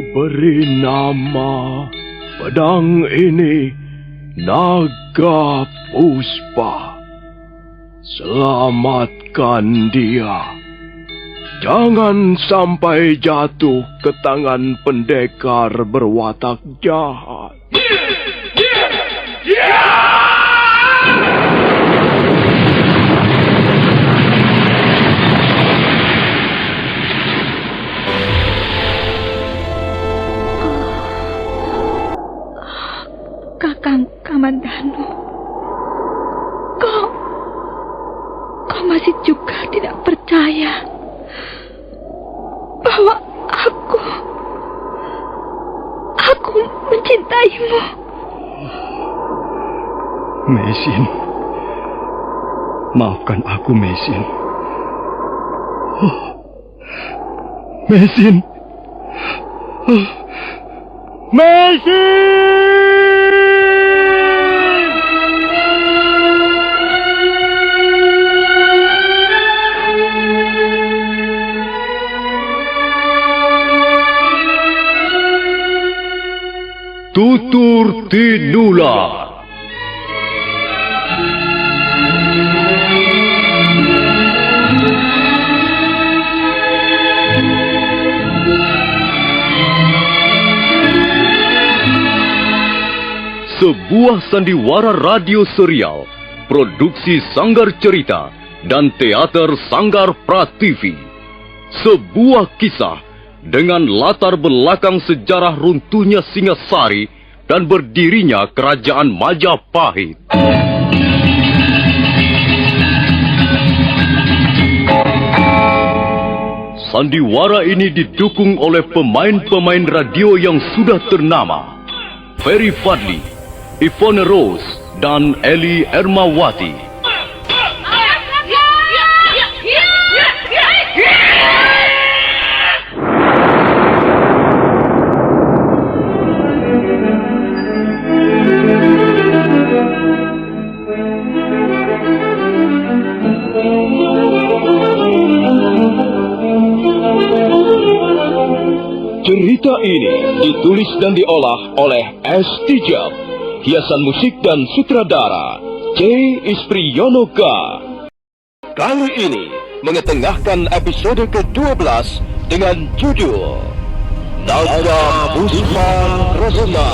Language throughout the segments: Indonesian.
Beri nama pedang ini Naga Puspa. Selamatkan dia. Jangan sampai jatuh ke tangan pendekar berwatak jahat. Kakang Kamandanu, kau masih juga tidak percaya bahwa aku mencintaimu. Mesin, maafkan aku, Mesin. Mesin. Mesin! Tutur Tinula. Sebuah sandiwara radio serial, produksi Sanggar Cerita dan teater Sanggar Prativi. Sebuah kisah dengan latar belakang sejarah runtuhnya Singasari dan berdirinya Kerajaan Majapahit. Sandiwara ini didukung oleh pemain-pemain radio yang sudah ternama. Ferry Fadli, Ivone Rose, dan Eli Ermawati. Cerita ini ditulis dan diolah oleh S. Tijab, hiasan musik dan sutradara C. Ispriyonoka. Kali ini mengetengahkan episode ke-12 dengan judul Naga Puspa Kresna.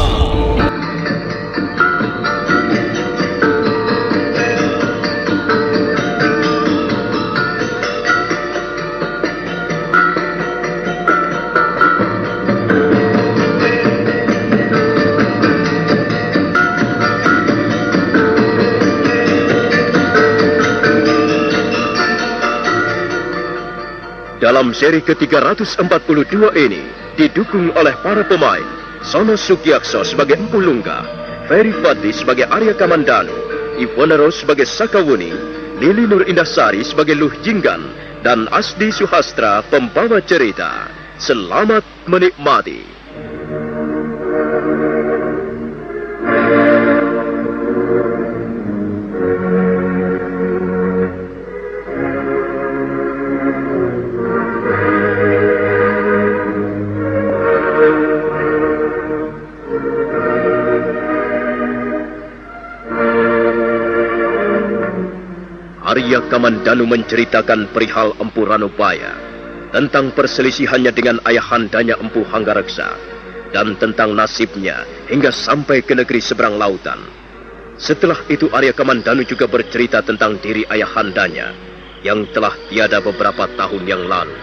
Dalam seri ke-342 ini, didukung oleh para pemain, Sono Sugiakso sebagai Empu Lungga, Ferry Fadli sebagai Arya Kamandanu, Ivone Rose sebagai Sakawuni, Lili Nur Indasari sebagai Luh Jinggan, dan Asdi Suhastra pembawa cerita. Selamat menikmati. Arya Kamandanu menceritakan perihal Empu Ranubaya, tentang perselisihannya dengan ayahandanya Empu Hanggareksa, dan tentang nasibnya hingga sampai ke negeri seberang lautan. Setelah itu Arya Kamandanu juga bercerita tentang diri ayahandanya yang telah tiada beberapa tahun yang lalu.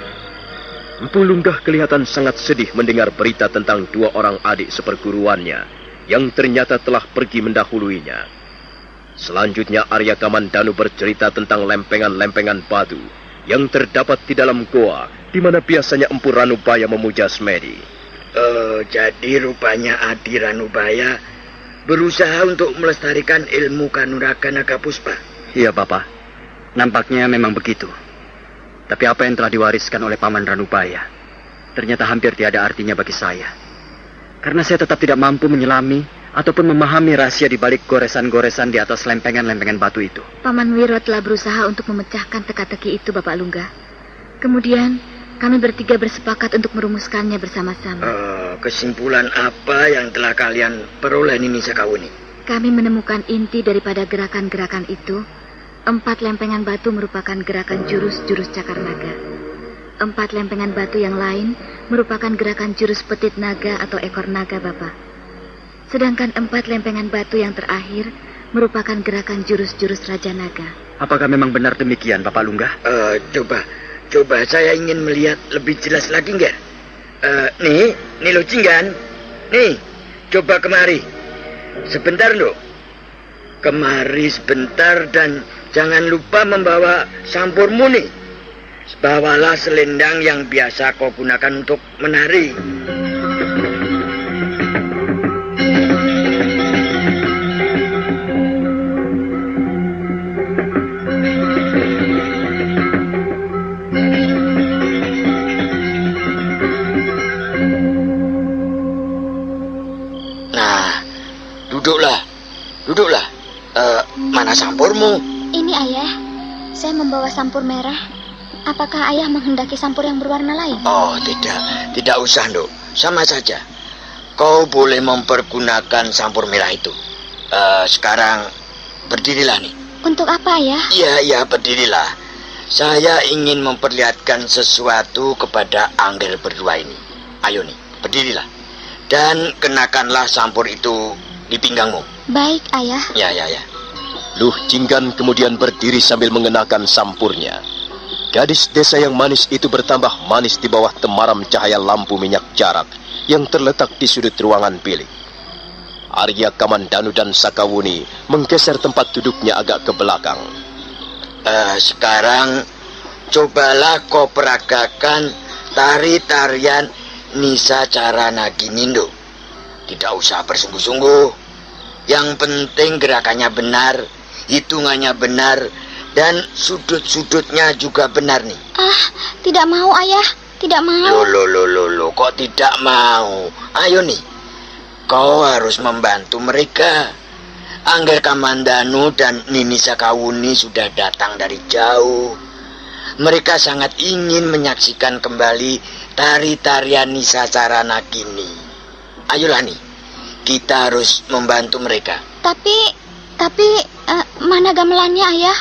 Empu Lunggah kelihatan sangat sedih mendengar berita tentang dua orang adik seperguruannya yang ternyata telah pergi mendahuluinya. Selanjutnya Arya Kamandanu bercerita tentang lempengan-lempengan batu yang terdapat di dalam goa di mana biasanya Empu Ranubaya memuja semedi. Jadi rupanya Adi Ranubaya berusaha untuk melestarikan ilmu kanuragan Naga Puspa. Iya, Bapak. Nampaknya memang begitu. Tapi apa yang telah diwariskan oleh Paman Ranubaya ternyata hampir tiada artinya bagi saya. Karena saya tetap tidak mampu menyelami ataupun memahami rahasia di balik goresan-goresan di atas lempengan-lempengan batu itu. Paman Wiro telah berusaha untuk memecahkan teka-teki itu, Bapak Lungga. Kemudian, Kami bertiga bersepakat untuk merumuskannya bersama-sama. Kesimpulan apa yang telah kalian peroleh Nini Sakawuni? Kami menemukan inti daripada gerakan-gerakan itu. 4 lempengan batu merupakan gerakan jurus-jurus cakar naga. 4 lempengan batu yang lain merupakan gerakan jurus petit naga atau ekor naga, Bapak. Sedangkan 4 lempengan batu yang terakhir merupakan gerakan jurus-jurus Raja Naga. Apakah memang benar demikian, Bapak Lunggah? Coba saya ingin melihat lebih jelas lagi, Nger. Nih lo Cinggan. Nih, coba kemari. Sebentar lo. Kemari sebentar dan jangan lupa membawa sampurmu nih. Bawalah selendang yang biasa kau gunakan untuk menari. Duduklah. Mana sampurmu? Ini ayah, saya membawa sampur merah. Apakah ayah menghendaki sampur yang berwarna lain? Oh, tidak usah, Nduk. Sama saja. Kau boleh mempergunakan sampur merah itu. Sekarang berdirilah nih. Untuk apa, ayah? Iya, berdirilah. Saya ingin memperlihatkan sesuatu kepada Angger berdua ini. Ayo nih, berdirilah. Dan kenakanlah sampur itu di pinggangmu. Baik, ayah. Ya. Luh Jinggan kemudian berdiri sambil mengenakan sampurnya. Gadis desa yang manis itu bertambah manis di bawah temaram cahaya lampu minyak jarak yang terletak di sudut ruangan bilik. Arya Kamandanu dan Sakawuni menggeser tempat duduknya agak ke belakang. Sekarang cobalah kau peragakan tari-tarian Nisa Carana Ginindo. Tidak usah bersungguh-sungguh. Yang penting gerakannya benar, hitungannya benar, dan sudut-sudutnya juga benar nih. Tidak mau, ayah. Tidak mau. Loh, kok tidak mau? Ayo nih, kau harus membantu mereka. Angger Kamandanu dan Nini Sakawuni sudah datang dari jauh. Mereka sangat ingin menyaksikan kembali tari-tarian Nisa Carana Gini. Ayolah nih, kita harus membantu mereka. Tapi mana gamelannya, ayah?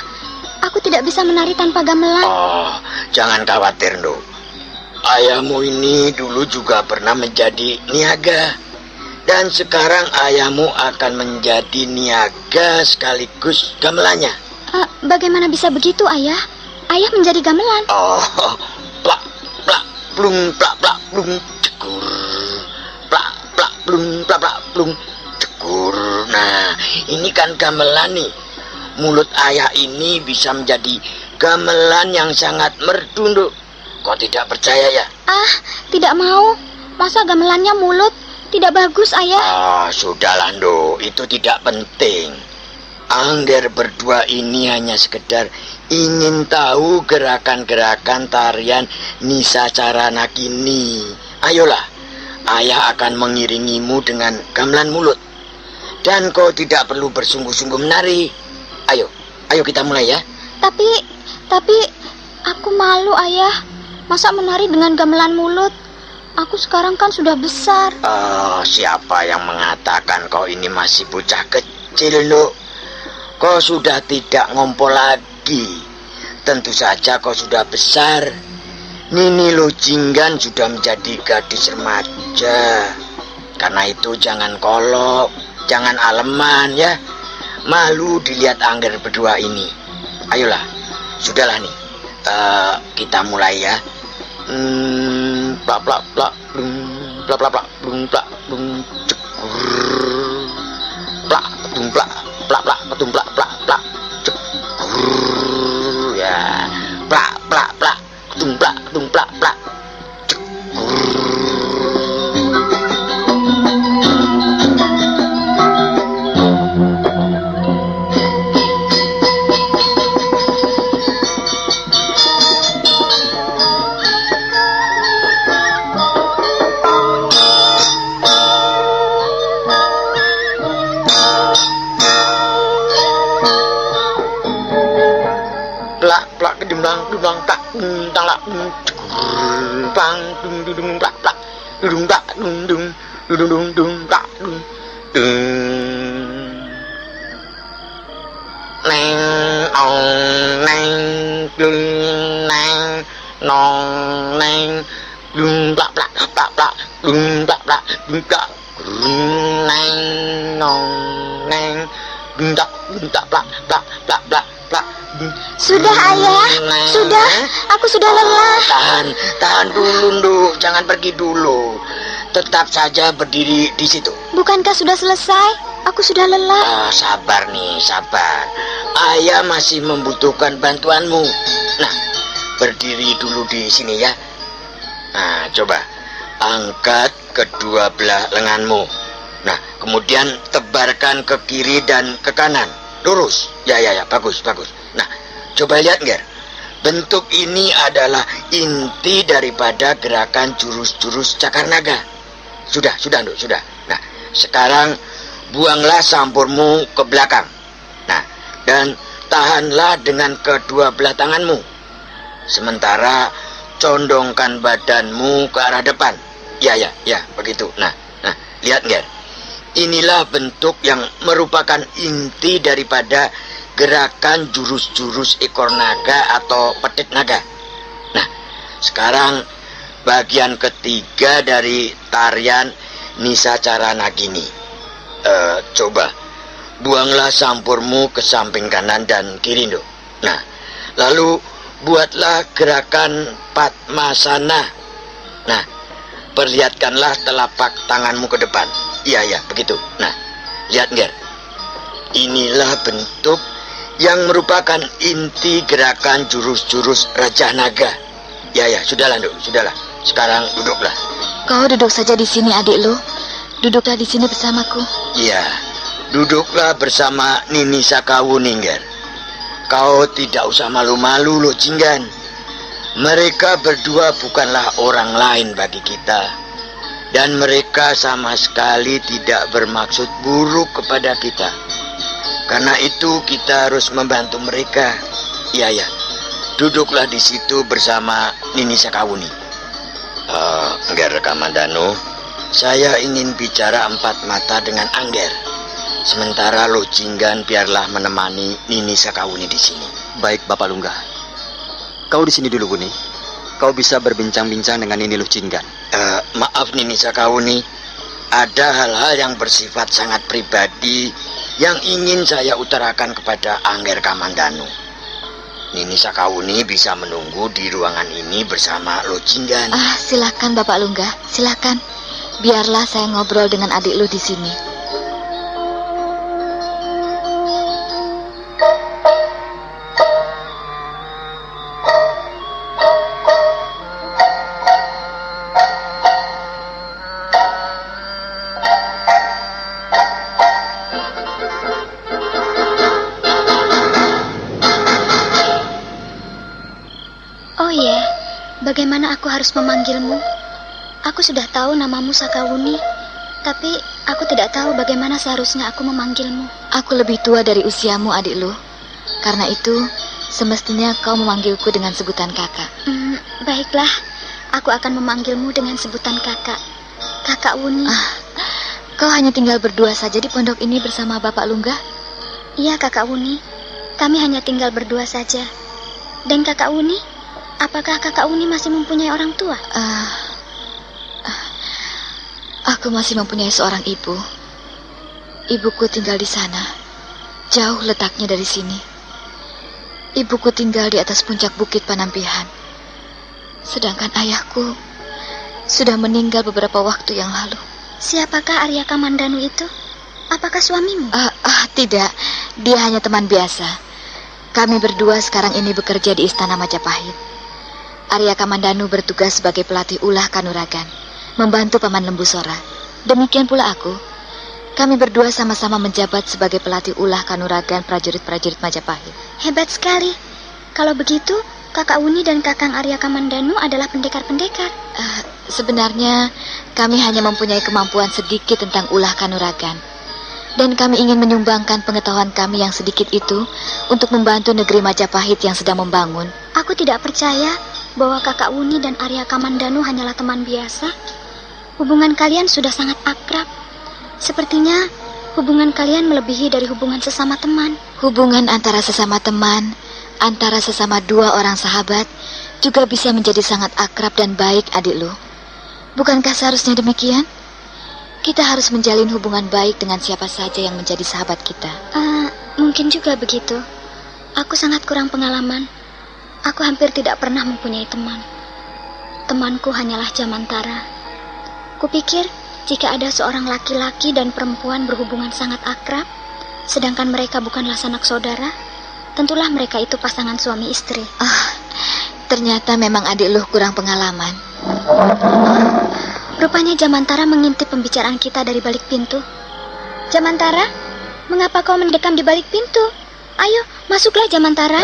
Aku tidak bisa menari tanpa gamelan. Jangan khawatir, Nduk. Ayahmu ini dulu juga pernah menjadi niaga. Dan sekarang ayahmu akan menjadi niaga sekaligus gamelannya. Bagaimana bisa begitu, ayah? Ayah menjadi gamelan. Plak, plak, plung, plak, plak, plung, cekur. Plak, plak, plung, plak, plak, plung, cekur. Nah, ini kan gamelan nih. Mulut ayah ini bisa menjadi gamelan yang sangat merdu, Nduk. Kau tidak percaya ya? Tidak mau. Masa gamelannya mulut? Tidak bagus, ayah. Sudahlah, Nduk. Itu tidak penting. Angger berdua ini hanya sekedar ingin tahu gerakan-gerakan tarian Nisa Carana Gini. Ayolah, ayah akan mengiringimu dengan gamelan mulut. Dan kau tidak perlu bersungguh-sungguh menari. Ayo kita mulai ya. Tapi aku malu, ayah. Masa menari dengan gamelan mulut? Aku sekarang kan sudah besar. Siapa yang mengatakan kau ini masih bocah kecil, Nduk? Kau sudah tidak ngompol lagi. Tentu saja kau sudah besar. Nini Lo Jinggan sudah menjadi gadis remaja. Karena itu jangan kolok, jangan aleman ya. Malu dilihat Angger berdua ini. Ayolah, sudahlah nih. Kita mulai ya. Plak plak plak blung, plak plak plak blung, plak blung, cekur. Plak blung, plak plak plak blung, plak plak plak cekur. Ya, plak plak plak blung, plak blung, plak plak cekur. tang la bang dung dung plak plak dung plak dung dung dung dung plak dung neng ong neng dung neng nong neng dung plak plak plak plak dung plak plak dung plak neng nong neng dung plak plak plak plak plak plak. Sudah, Ayah. Sudah. Aku sudah lelah. Tahan dulu, Nduk. Jangan pergi dulu. Tetap saja berdiri di situ. Bukankah sudah selesai? Aku sudah lelah. Sabar nih, sabar. Ayah masih membutuhkan bantuanmu. Nah, berdiri dulu di sini ya. Nah, coba angkat kedua belah lenganmu. Nah, kemudian tebarkan ke kiri dan ke kanan. Lurus. Ya, bagus. Nah, coba lihat, Nger. Bentuk ini adalah inti daripada gerakan jurus-jurus cakar naga. Sudah, Nduk, sudah. Nah, sekarang buanglah sampurmu ke belakang. Nah, dan tahanlah dengan kedua belah tanganmu. Sementara condongkan badanmu ke arah depan. Ya, begitu. Nah, lihat, Nger. Inilah bentuk yang merupakan inti daripada gerakan jurus-jurus ekor naga atau petit naga. Nah, sekarang bagian ketiga dari tarian Nisacara Nagini. Coba buanglah sampurmu ke samping kanan dan kiri, Nduk. Nah, lalu buatlah gerakan Padmasana. Nah, perlihatkanlah telapak tanganmu ke depan. Iya, begitu. Nah, lihat, Nger. Inilah bentuk yang merupakan inti gerakan jurus-jurus Raja Naga. Ya, sudahlah, Nduk, sudahlah. Sekarang duduklah. Kau duduk saja di sini, adik lu. Duduklah di sini bersamaku. Iya, duduklah bersama Nini Sakawuni, Nger. Kau tidak usah malu-malu, Lo Jinggan. Mereka berdua bukanlah orang lain bagi kita. Dan mereka sama sekali tidak bermaksud buruk kepada kita. Karena itu kita harus membantu mereka. Iya. Duduklah di situ bersama Nini Sakawuni. Angger Kamandanu, saya ingin bicara empat mata dengan Angger. Sementara Lo Jinggan biarlah menemani Nini Sakawuni di sini. Baik, Bapak Lunggah. Kau di sini dulu, Guni. Kau bisa berbincang-bincang dengan Nini Lo Jinggan. Maaf, Nini Sakawuni. Ada hal-hal yang bersifat sangat pribadi yang ingin saya utarakan kepada Angger Kamandanu. Nini Sakawuni bisa menunggu di ruangan ini bersama Lo Jinggan. Silakan Bapak Lunggah, silakan. Biarlah saya ngobrol dengan adik lu di sini. Bagaimana aku harus memanggilmu? Aku sudah tahu namamu Sakawuni, tapi aku tidak tahu bagaimana seharusnya aku memanggilmu. Aku lebih tua dari usiamu, adik lu. Karena itu, semestinya kau memanggilku dengan sebutan kakak. Baiklah, aku akan memanggilmu dengan sebutan kakak. Kakak Wuni. Kau hanya tinggal berdua saja di pondok ini bersama Bapak Lunggah? Iya, Kakak Wuni. Kami hanya tinggal berdua saja. Dan Kakak Wuni, apakah Kakak Wuni masih mempunyai orang tua? Aku masih mempunyai seorang ibu. Ibuku tinggal di sana. Jauh letaknya dari sini. Ibuku tinggal di atas puncak bukit Panampihan. Sedangkan ayahku sudah meninggal beberapa waktu yang lalu. Siapakah Arya Kamandanu itu? Apakah suamimu? Tidak. Dia hanya teman biasa. Kami berdua sekarang ini bekerja di Istana Majapahit. Arya Kamandanu bertugas sebagai pelatih ulah kanuragan, membantu Paman Lembusora. Demikian pula aku. Kami berdua sama-sama menjabat sebagai pelatih ulah kanuragan prajurit-prajurit Majapahit. Hebat sekali. Kalau begitu, Kakak Wuni dan Kakang Arya Kamandanu adalah pendekar-pendekar. Sebenarnya kami hanya mempunyai kemampuan sedikit tentang ulah kanuragan. Dan kami ingin menyumbangkan pengetahuan kami yang sedikit itu untuk membantu negeri Majapahit yang sedang membangun. Aku tidak percaya bahwa kakak Wuni dan Arya Kamandanu hanyalah teman biasa? Hubungan kalian sudah sangat akrab. Sepertinya hubungan kalian melebihi dari hubungan sesama teman. Hubungan antara sesama teman, antara sesama dua orang sahabat, juga bisa menjadi sangat akrab dan baik, adik lu. Bukankah seharusnya demikian? Kita harus menjalin hubungan baik dengan siapa saja yang menjadi sahabat kita. Mungkin juga begitu. Aku sangat kurang pengalaman. Aku hampir tidak pernah mempunyai teman. Temanku hanyalah Jamantara. Kupikir jika ada seorang laki-laki dan perempuan berhubungan sangat akrab, sedangkan mereka bukanlah sanak saudara, tentulah mereka itu pasangan suami istri. Ternyata memang adik lu kurang pengalaman. Rupanya Jamantara mengintip pembicaraan kita dari balik pintu. Jamantara, mengapa kau mendekam di balik pintu? Ayo, masuklah Jamantara.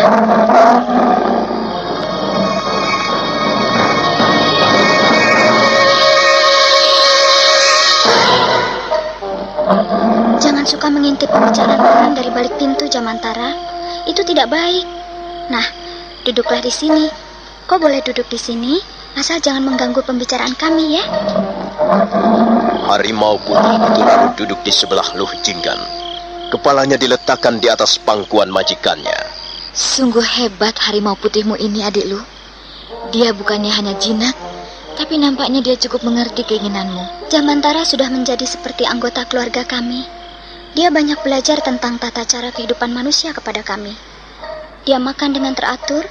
Jangan suka mengintip pembicaraan orang dari balik pintu, Jamantara. Itu tidak baik. Nah, duduklah di sini. Kau boleh duduk di sini, asal jangan mengganggu pembicaraan kami ya. Harimau putih itu lalu duduk di sebelah Luh Jinggan. Kepalanya diletakkan di atas pangkuan majikannya. Sungguh hebat harimau putihmu ini, adik lu. Dia bukannya hanya jinak, tapi nampaknya dia cukup mengerti keinginanmu. Jamantara sudah menjadi seperti anggota keluarga kami. Dia banyak belajar tentang tata cara kehidupan manusia kepada kami. Dia makan dengan teratur,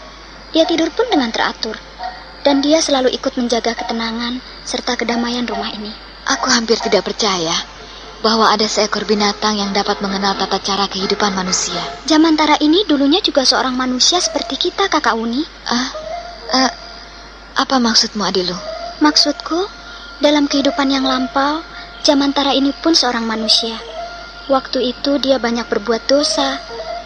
dia tidur pun dengan teratur. Dan dia selalu ikut menjaga ketenangan serta kedamaian rumah ini. Aku hampir tidak percaya bahwa ada seekor binatang yang dapat mengenal tata cara kehidupan manusia. Jamantara ini dulunya juga seorang manusia seperti kita, Kakak Uni. Apa maksudmu, Adilu? Maksudku, dalam kehidupan yang lampau, Jamantara ini pun seorang manusia. Waktu itu dia banyak berbuat dosa.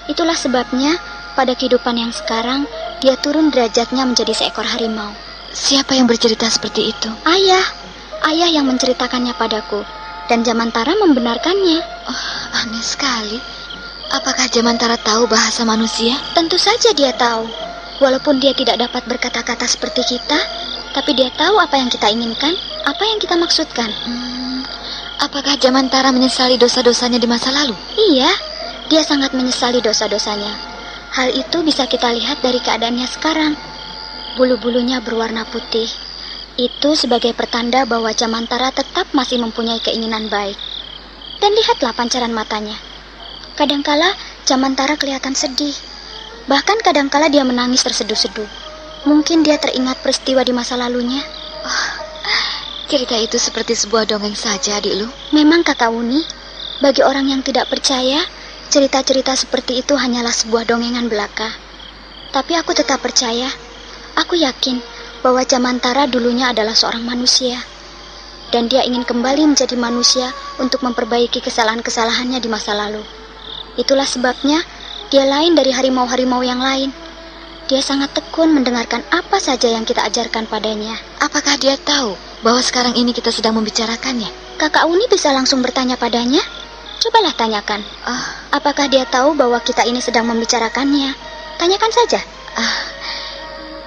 Itulah sebabnya pada kehidupan yang sekarang dia turun derajatnya menjadi seekor harimau. Siapa yang bercerita seperti itu? Ayah yang menceritakannya padaku. Dan Jamantara membenarkannya. Aneh sekali. Apakah Jamantara tahu bahasa manusia? Tentu saja dia tahu. Walaupun dia tidak dapat berkata-kata seperti kita, tapi dia tahu apa yang kita inginkan, apa yang kita maksudkan. Apakah Jamantara menyesali dosa-dosanya di masa lalu? Iya, dia sangat menyesali dosa-dosanya. Hal itu bisa kita lihat dari keadaannya sekarang. Bulu-bulunya berwarna putih. Itu sebagai pertanda bahwa Jamantara tetap masih mempunyai keinginan baik. Dan lihatlah pancaran matanya. Kadangkala Jamantara kelihatan sedih. Bahkan kadangkala dia menangis terseduh-seduh. Mungkin dia teringat peristiwa di masa lalunya. Cerita itu seperti sebuah dongeng saja, adik lu. Memang, Kakak Uni. Bagi orang yang tidak percaya, cerita-cerita seperti itu hanyalah sebuah dongengan belaka. Tapi aku tetap percaya. Aku yakin bahwa Jamantara dulunya adalah seorang manusia. Dan dia ingin kembali menjadi manusia untuk memperbaiki kesalahan-kesalahannya di masa lalu. Itulah sebabnya dia lain dari harimau-harimau yang lain. Dia sangat tekun mendengarkan apa saja yang kita ajarkan padanya. Apakah dia tahu bahwa sekarang ini kita sedang membicarakannya? Kakak Uni bisa langsung bertanya padanya. Cobalah tanyakan. Apakah dia tahu bahwa kita ini sedang membicarakannya? Tanyakan saja.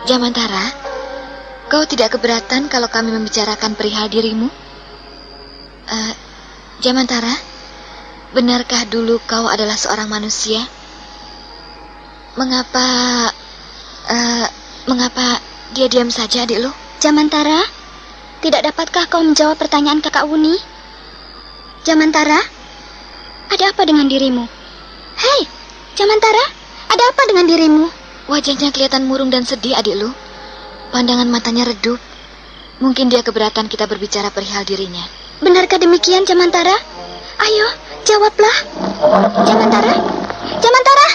Jamantara, kau tidak keberatan kalau kami membicarakan perihal dirimu? Jamantara, benarkah dulu kau adalah seorang manusia? Mengapa dia diam saja, adik lu? Jamantara, tidak dapatkah kau menjawab pertanyaan Kakak Uni? Jamantara, ada apa dengan dirimu? Hei, Jamantara, ada apa dengan dirimu? Wajahnya kelihatan murung dan sedih, adik lu. Pandangan matanya redup. Mungkin dia keberatan kita berbicara perihal dirinya. Benarkah demikian, Jamantara? Ayo, jawablah. Jamantara, Jamantara,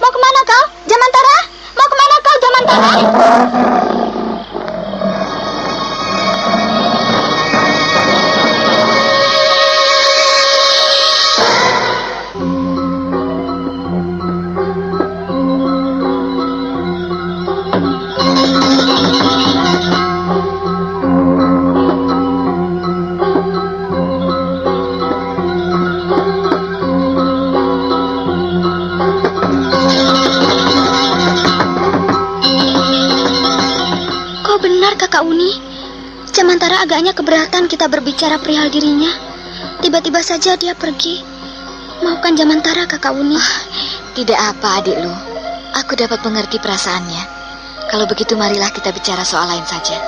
mau kemana kau? Jamantara, mau kemana kau, Jamantara? benar, Kakak Uni. Jamantara agaknya keberatan kita berbicara perihal dirinya. Tiba-tiba saja dia pergi. Maafkan Jamantara, Kakak Uni. Tidak apa, adik Lu. Aku dapat mengerti perasaannya. Kalau begitu marilah kita bicara soal lain saja.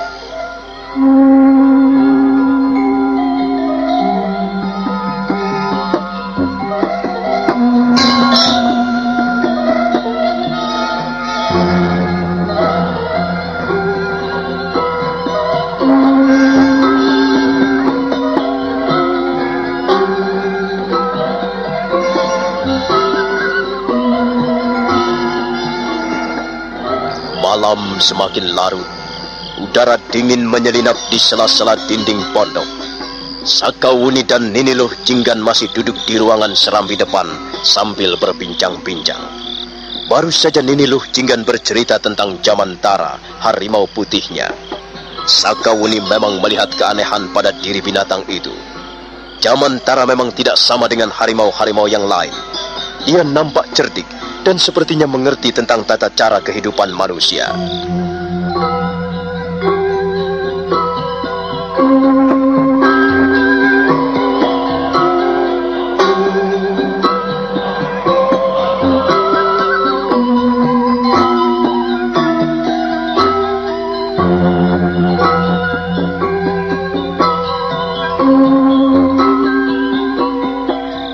Malam semakin larut. Udara dingin menyelinap di sela-sela dinding pondok. Sakawuni dan Niniluh Jinggan masih duduk di ruangan serambi depan sambil berbincang-bincang. Baru saja Niniluh Jinggan bercerita tentang Jamantara, harimau putihnya. Sakawuni memang melihat keanehan pada diri binatang itu. Jamantara memang tidak sama dengan harimau-harimau yang lain. Ia nampak cerdik dan sepertinya mengerti tentang tata cara kehidupan manusia.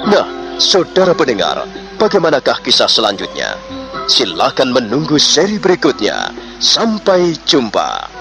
Nah, saudara pendengar, bagaimanakah kisah selanjutnya? Silakan menunggu seri berikutnya. Sampai jumpa.